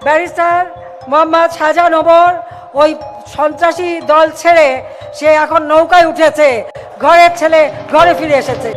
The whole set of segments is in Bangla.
ব্যারিস্টার মোহাম্মদ শাহজাহান ওমর ওই সন্ত্রাসী দল ছেড়ে সে এখন নৌকায় উঠেছে, ঘরের ছেলে ঘরে ফিরে এসেছে।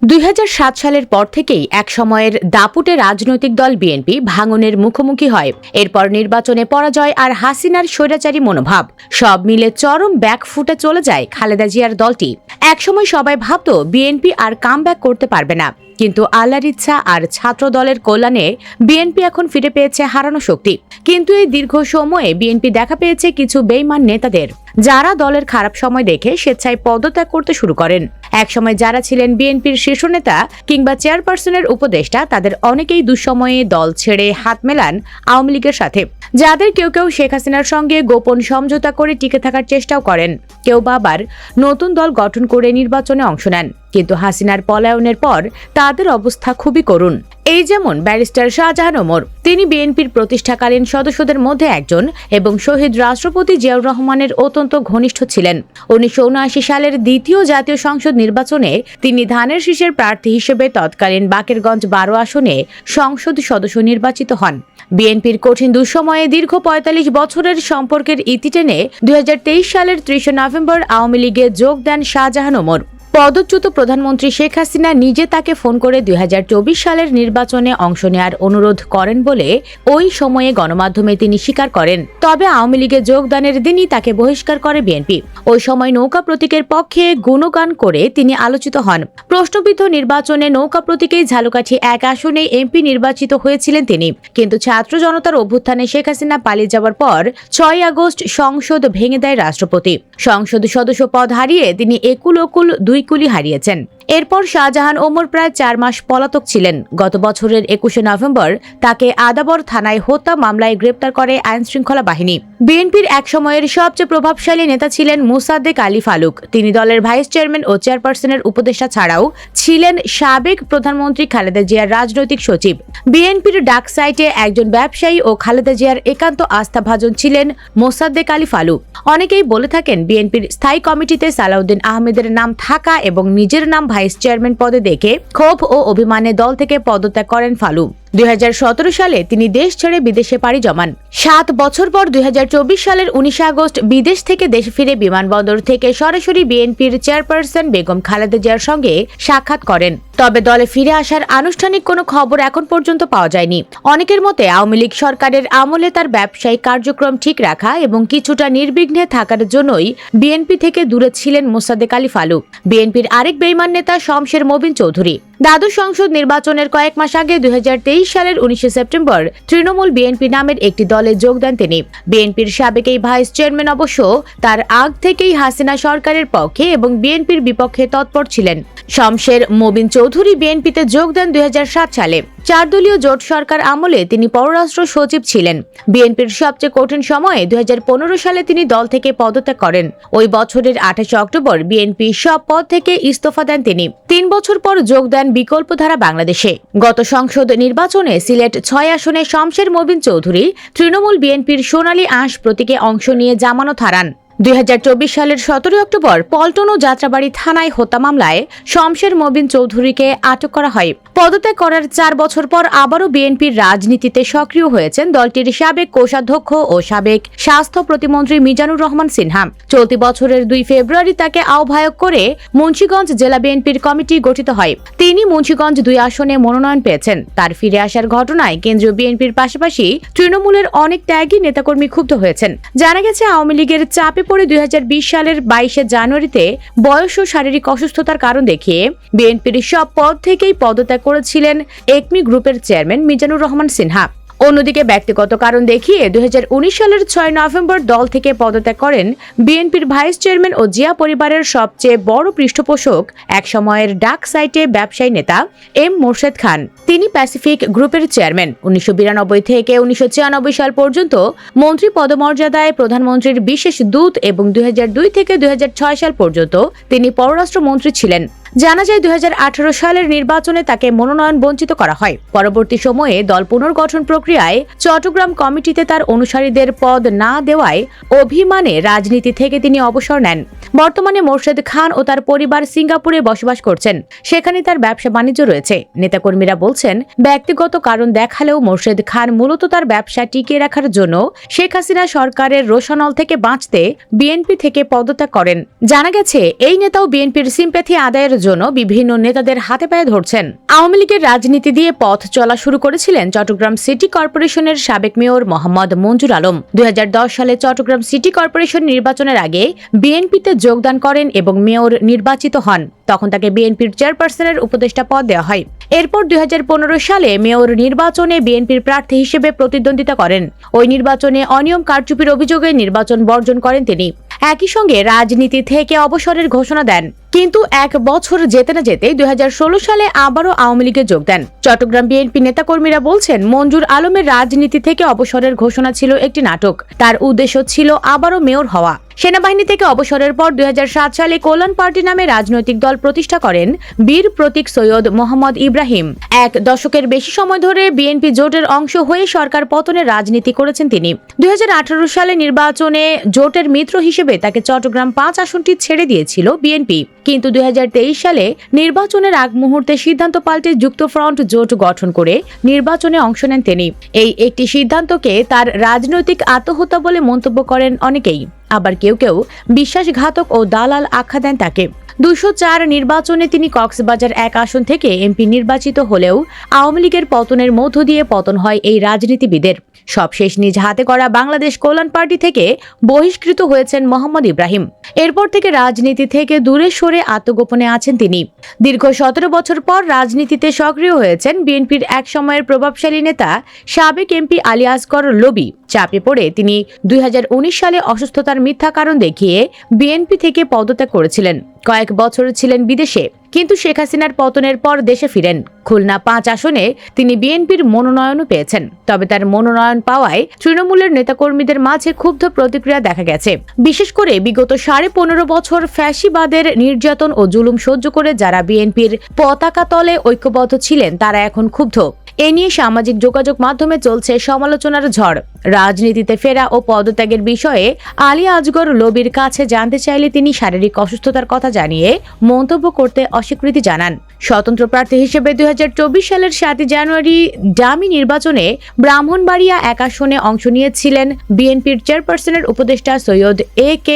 ২০০৭ সালের পর থেকেই এক সময়ের দাপুটে রাজনৈতিক দল বিএনপি ভাঙনের মুখোমুখি হয়। এরপর নির্বাচনে পরাজয় আর হাসিনার স্বৈরাচারী মনোভাব সব মিলে চরম ব্যাকফুটে চলে যায় খালেদা জিয়ার দলটি। একসময় সবাই ভাবত বিএনপি আর কামব্যাক করতে পারবে না, কিন্তু আল্লাহর ইচ্ছা আর ছাত্র দলের কল্যাণে বিএনপি এখন ফিরে পেয়েছে হারানো শক্তি। কিন্তু এই দীর্ঘ সময়ে বিএনপি দেখা পেয়েছে কিছু বেইমান নেতাদের, যারা দলের খারাপ সময় দেখে স্বেচ্ছায় পদত্যাগ করতে শুরু করেন। একসময় যারা ছিলেন বিএনপির শীর্ষ নেতা কিংবা চেয়ারপারসনের উপদেষ্টা, তাদের অনেকেই দুঃসময়ে দল ছেড়ে হাত মেলান আওয়ামী লীগের সাথে। যাদের কেউ কেউ শেখ হাসিনার সঙ্গে গোপন সমঝোতা করে টিকে থাকার চেষ্টাও করেন, কেউ বা আবার নতুন দল গঠন করে নির্বাচনে অংশ নেন। কিন্তু হাসিনার পলায়নের পর তাদের অবস্থা খুবই করুণ। এই যেমন ব্যারিস্টার শাহজাহান ওমর, তিনি বিএনপির প্রতিষ্ঠাকালীন সদস্যদের মধ্যে একজন এবং শহীদ রাষ্ট্রপতি জিয়াউর রহমানের অত্যন্ত ঘনিষ্ঠ ছিলেন। ১৯৭৯ সালের দ্বিতীয় জাতীয় সংসদ নির্বাচনে তিনি ধানের শীষের প্রার্থী হিসেবে তৎকালীন বাকেরগঞ্জ ১২ আসনে সংসদ সদস্য নির্বাচিত হন। বিএনপির কঠিন দুঃসময়ে দীর্ঘ ৪৫ বছরের সম্পর্কের ইতি টেনে ২০২৩ সালের ৩০ নভেম্বর আওয়ামী লীগে যোগ দেন শাহজাহান ওমর। পদচ্যুত প্রধানমন্ত্রী শেখ হাসিনা নিজে তাকে ফোন করে ২০২৪ সালের নির্বাচনে অংশ নেওয়ার অনুরোধ করেন বলে ওই সময়ে গণমাধ্যমে তিনি স্বীকার করেন। তবে আওয়ামী লীগে যোগদানের দিনই তাকে বহিষ্কার করে বিএনপি। ওই সময় নৌকা প্রতীকের পক্ষে গুণগান করে তিনি আলোচিত হন। প্রশ্নবিদ্ধ নির্বাচনে নৌকা প্রতীকেই ঝালকাঠি ১ আসনে এমপি নির্বাচিত হয়েছিলেন তিনি। কিন্তু ছাত্র জনতার অভ্যুত্থানে শেখ হাসিনা পালিয়ে যাওয়ার পর ৬ আগস্ট সংসদ ভেঙে দেয় রাষ্ট্রপতি। সংসদ সদস্য পদ হারিয়ে তিনি একুল ওকুল দুই কুলি হারিয়েছেন। এরপর শাহজাহান ওমর প্রায় ৪ মাস পলাতক ছিলেন। গত বছরের ২১ নভেম্বর তাকে আদাবর থানায় হত্যা মামলায় গ্রেপ্তার করে আইন শৃঙ্খলা বাহিনী। বিএনপির এক সময়ের সবচেয়ে প্রভাবশালী নেতা ছিলেন মোসাদ্দেক আলী ফালুক। তিনি দলের ভাইস চেয়ারম্যান ও চেয়ারপারসনের উপদেষ্টা ছাড়াও ছিলেন সাবেক প্রধানমন্ত্রী খালেদা জিয়ার রাজনৈতিক সচিব। বিএনপির ডাক সাইটে একজন ব্যবসায়ী ও খালেদা জিয়ার একান্ত আস্থাভাজন ছিলেন মোসাদ্দেক আলী ফালুক। অনেকেই বলে থাকেন বিএনপির স্থায়ী কমিটিতে সালাউদ্দিন আহমেদের নাম থাকা এবং নিজের নাম ভাইস চেয়ারম্যান পদে দেখে ক্ষোভ ও অভিমানে দল থেকে পদত্যাগ করেন ফালু। ২০১৭ সালে তিনি দেশ ছেড়ে বিদেশে পাড়ি জমান। ৭ বছর পর ২০২৪ সালের ১৯ আগস্ট বিদেশ থেকে দেশে ফিরে বিমানবন্দর থেকে সরাসরি বিএনপির চেয়ারপারসন বেগম খালেদা জিয়ার সঙ্গে সাক্ষাৎ করেন। তবে দলে ফিরে আসার আনুষ্ঠানিক কোনো খবর এখন পর্যন্ত পাওয়া যায়নি। অনেকের মতে আওয়ামী লীগ সরকারের আমলে তার ব্যবসায়িক কার্যক্রম ঠিক রাখা এবং কিছুটা নির্বিঘ্নে থাকার জন্যই বিএনপি থেকে দূরে ছিলেন মোসাদ্দেক আলী ফালুক। বিএনপির আরেক বেইমান নেতা শমশের মবিন চৌধুরী দ্বাদশ সংসদ নির্বাচনের কয়েক মাস আগে ২০২৩ সালের ১৯ সেপ্টেম্বর তৃণমূল বিএনপি নামের একটি দলে যোগ দেন তিনি। বিএনপির সাবেক এই ভাইস চেয়ারম্যান অবশ্য তার আগ থেকেই হাসিনা সরকারের পক্ষে এবং বিএনপির বিপক্ষে তৎপর ছিলেন। শমশের মবিন চৌধুরী বিএনপিতে যোগ দেন ২০০৭ সালে। ৪ দলীয় জোট সরকার আমলে তিনি পররাষ্ট্র সচিব ছিলেন। বিএনপির সবচেয়ে কঠিন সময়ে ২০১৫ সালে তিনি দল থেকে পদত্যাগ করেন। ওই বছরের ২৮ অক্টোবর বিএনপি সব পদ থেকে ইস্তফা দেন তিনি। ৩ বছর পর যোগ দেন বিকল্পধারা বাংলাদেশে। গত সংসদ নির্বাচনে সিলেট ৬ আসনে শমশের মবিন চৌধুরী তৃণমূল বিএনপির সোনালী আঁশ প্রতীকে অংশ নিয়ে জামানত হারান। ২০২৪ সালের ১৭ অক্টোবর পল্টন ও যাত্রাবাড়ি থানায় হত্যা মামলায় শমশের মবিন চৌধুরীকে আটক করা হয়। পদত্যাগ করার ৪ বছর পর আবারও বিএনপির রাজনীতিতে সক্রিয় হয়েছেন দলটির সাবেক কোষাধ্যক্ষ ও সাবেক স্বাস্থ্য প্রতিমন্ত্রী মিজানুর রহমান সিনহা। চলতি বছরের ২ ফেব্রুয়ারি তাকে আহ্বায়ক করে মুন্সিগঞ্জ জেলা বিএনপির কমিটি গঠিত হয়। তিনি মুন্সিগঞ্জ ২ আসনে মনোনয়ন পেয়েছেন। তার ফিরে আসার ঘটনায় কেন্দ্রীয় বিএনপির পাশাপাশি তৃণমূলের অনেক ত্যাগী নেতাকর্মী ক্ষুব্ধ হয়েছেন। জানা গেছে আওয়ামী লীগের চাপে পরে ২০২০ সালের ২২ জানুয়ারিতে বয়স ও শারীরিক অসুস্থতার কারণ দেখিয়ে বিএনপির সব পদ থেকেই পদত্যাগ করেছিলেন একমি গ্রুপের চেয়ারম্যান মিজানুর রহমান সিনহা। অন্যদিকে ব্যক্তিগত কারণ দেখিয়ে ২০১৯ সালের ৬ নভেম্বর দল থেকে পদত্যাগ করেন বিএনপির ভাইস চেয়ারম্যান ও জিয়া পরিবারের সবচেয়ে বড় পৃষ্ঠপোষক এক সময়ের ডাক সাইটে ব্যবসায়ী নেতা এম মোর্শেদ খান। তিনি প্যাসিফিক গ্রুপের চেয়ারম্যান। ১৯৯২ থেকে ১৯৯৬ সাল পর্যন্ত মন্ত্রী পদমর্যাদায় প্রধানমন্ত্রীর বিশেষ দূত এবং ২০০২ থেকে ২০০৬ সাল পর্যন্ত তিনি পররাষ্ট্রমন্ত্রী ছিলেন। জানা যায় ২০১৮ সালের নির্বাচনে তাকে মনোনয়ন বঞ্চিত করা হয়। পরবর্তী সময়ে দল পুনর্গঠন প্রক্রিয়া প্রক্রিয়ায় চট্টগ্রাম কমিটিতে তার অনুসারীদের পদ না দেওয়ায় অভিমানে রাজনীতি থেকে তিনি অবসর নেন। বর্তমানে মোর্শেদ খান ও তার পরিবার সিঙ্গাপুরে বসবাস করছেন। সেখানে তার ব্যবসা বাণিজ্য রয়েছে। নেতাকর্মীরা বলছেন, ব্যক্তিগত কারণ দেখালেও মোর্শেদ খান মূলত তার ব্যবসা টিকিয়ে রাখার জন্য শেখ হাসিনা সরকারের রোষানল থেকে বাঁচতে বিএনপি থেকে পদত্যাগ করেন। জানা গেছে, এই নেতাও বিএনপির সিম্প্যাথি আদায়ের জন্য বিভিন্ন নেতাদের হাতে পায়ে ধরছেন। আওয়ামী লীগের রাজনীতি দিয়ে পথ চলা শুরু করেছিলেন চট্টগ্রাম সিটি কর্পোরেশনের সাবেক মেয়র মোহাম্মদ মঞ্জুর আলম। 2010 সালে চট্টগ্রাম সিটি কর্পোরেশন নির্বাচনের আগে বিএনপিতে যোগদান করেন এবং মেয়র নির্বাচিত হন। তখন তাকে বিএনপির চেয়ারপারসনের উপদেষ্টা পদ দেওয়া হয়। এরপর 2015 সালে মেয়র নির্বাচনে বিএনপির প্রার্থী হিসেবে প্রতিদ্বন্দ্বিতা করেন। ওই নির্বাচনে অনিয়ম কারচুপির অভিযোগে নির্বাচন বর্জন করেন তিনি। একই সঙ্গে রাজনীতি থেকে অবসরের ঘোষণা দেন। কিন্তু এক বছর যেতে না যেতে 2016 সালে আবারও আওয়ামী লীগে যোগ দেন। চট্টগ্রাম বিএনপি নেতাকর্মীরা বলছেন, মঞ্জুর আলমের রাজনীতি থেকে অবসরের ঘোষণা ছিল একটি নাটক। তার উদ্দেশ্য ছিল আবারও মেয়র হওয়া। সেনাবাহিনী থেকে অবসরের পর 2007 সালে কল্যাণ পার্টি নামে রাজনৈতিক দল প্রতিষ্ঠা করেন বীর প্রতীক সৈয়দ মোহাম্মদ ইব্রাহিম। এক দশকের বেশি সময় ধরে বিএনপি জোটের অংশ হয়ে সরকার পতনের রাজনীতি করেছেন তিনি। 2018 সালে নির্বাচনে জোটের মিত্র হিসেবে তাকে চট্টগ্রাম 5 আসনটি ছেড়ে দিয়েছিল বিএনপি। কিন্তু 2023 সালে নির্বাচনের আগ মুহূর্তে সিদ্ধান্ত পাল্টে যুক্তফ্রন্ট জোট গঠন করে নির্বাচনে অংশ নেন তিনি। এই একটি সিদ্ধান্তকে তার রাজনৈতিক আত্মহত্যা বলে মন্তব্য করেন অনেকেই। আবার কেউ কেউ বিশ্বাসঘাতক ও দালাল আখ্যা দেন তাকে। 204 নির্বাচনে তিনি কক্সবাজার 1 আসন থেকে এমপি নির্বাচিত হলেও আওয়ামী লীগের পতনের মধ্য দিয়ে পতন হয় এই রাজনীতিবিদের। সবশেষ নিজ হাতে করা বাংলাদেশ কল্যাণ পার্টি থেকে বহিষ্কৃত হয়েছেন মোহাম্মদ ইব্রাহিম। এরপর থেকে রাজনীতি থেকে দূরে সরে আত্মগোপনে আছেন তিনি। দীর্ঘ 17 বছর পর রাজনীতিতে সক্রিয় হয়েছেন বিএনপির এক সময়ের প্রভাবশালী নেতা সাবেক এমপি আলী আসগর লবি। চাপে পড়ে তিনি 2019 সালে অসুস্থতার মিথ্যা কারণ দেখিয়ে বিএনপি থেকে পদত্যাগ করেছিলেন। কয়েক বছর ছিলেন বিদেশে, কিন্তু শেখ হাসিনার পতনের পর দেশে ফিরেন। খুলনা 5 আসনে তিনি বিএনপির মনোনয়নও পেয়েছেন। তবে তার মনোনয়ন পাওয়ায় তৃণমূলের নেতাকর্মীদের মাঝে ক্ষুব্ধ প্রতিক্রিয়া দেখা গেছে। বিশেষ করে বিগত 15.5 বছর ফ্যাসিবাদের নির্যাতন ও জুলুম সহ্য করে যারা বিএনপির পতাকা তলে ঐক্যবদ্ধ ছিলেন তারা এখন ক্ষুব্ধ। এ নিয়ে সামাজিক যোগাযোগ মাধ্যমে চলছে সমালোচনার ঝড়। রাজনীতিতে ফেরা ও পদত্যাগের বিষয়ে আলী আসগর লবির কাছে জানতে চাইলে তিনি শারীরিক অসুস্থতার কথা জানিয়ে মন্তব্য করতে অস্বীকৃতি জানান। স্বতন্ত্র প্রার্থী হিসেবে 2024 সালের 7 জানুয়ারি ডামি নির্বাচনে ব্রাহ্মণবাড়িয়া 1 আসনে অংশ নিয়েছিলেন বিএনপির চেয়ারপারসনের উপদেষ্টা সৈয়দ A.K.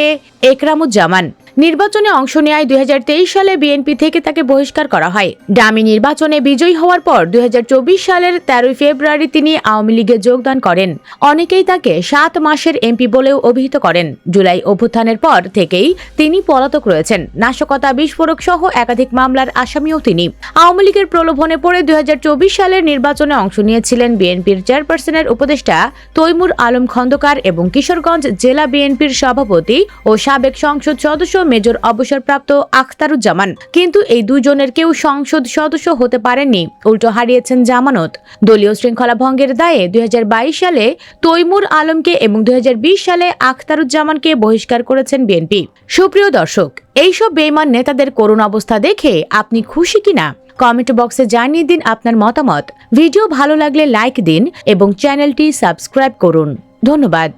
একরামুজ্জামান। নির্বাচনে অংশ নেয় 2023 সালে বিএনপি থেকে তাকে বহিষ্কার করা হয়। ডামি নির্বাচনে বিজয়ী হওয়ার পর 2024 সালের 13 ফেব্রুয়ারি তিনি আওয়ামী লীগে যোগদান করেন। অনেকেই তাকে 7 মাসের এমপি বলেও অভিহিত করেন। জুলাই অভ্যুত্থানের পর থেকেই তিনি পলাতক রয়েছেন। নাশকতা, বিস্ফোরক সহ একাধিক মামলার আসামিও তিনি। আওয়ামী লীগের প্রলোভনে পড়ে 2024 সালের নির্বাচনে অংশ নিয়েছিলেন বিএনপির চেয়ারপারসনের উপদেষ্টা তৈমুর আলম খন্দকার এবং কিশোরগঞ্জ জেলা বিএনপির সভাপতি ও সাবেক সংসদ সদস্য মেজর অবসরপ্রাপ্ত আখতারুজ্জামান। কিন্তু এই দুজনের কেউ সংসদ সদস্য হতে পারেননি, উল্টো হারিয়েছেন জামানত। দলীয় শৃঙ্খলা ভঙ্গের দায়ে 2022 সালে তৈমুর আলমকে এবং 2020 সালে আখতারুজ্জামানকে বহিষ্কার করেছেন বিএনপি। সুপ্রিয় দর্শক, এইসব বেঈমান নেতাদের করুণ অবস্থা দেখে আপনি খুশি কিনা কমেন্ট বক্সে জানিয়ে দিন আপনার মতামত। ভিডিও ভালো লাগলে লাইক দিন এবং চ্যানেলটি সাবস্ক্রাইব করুন। ধন্যবাদ।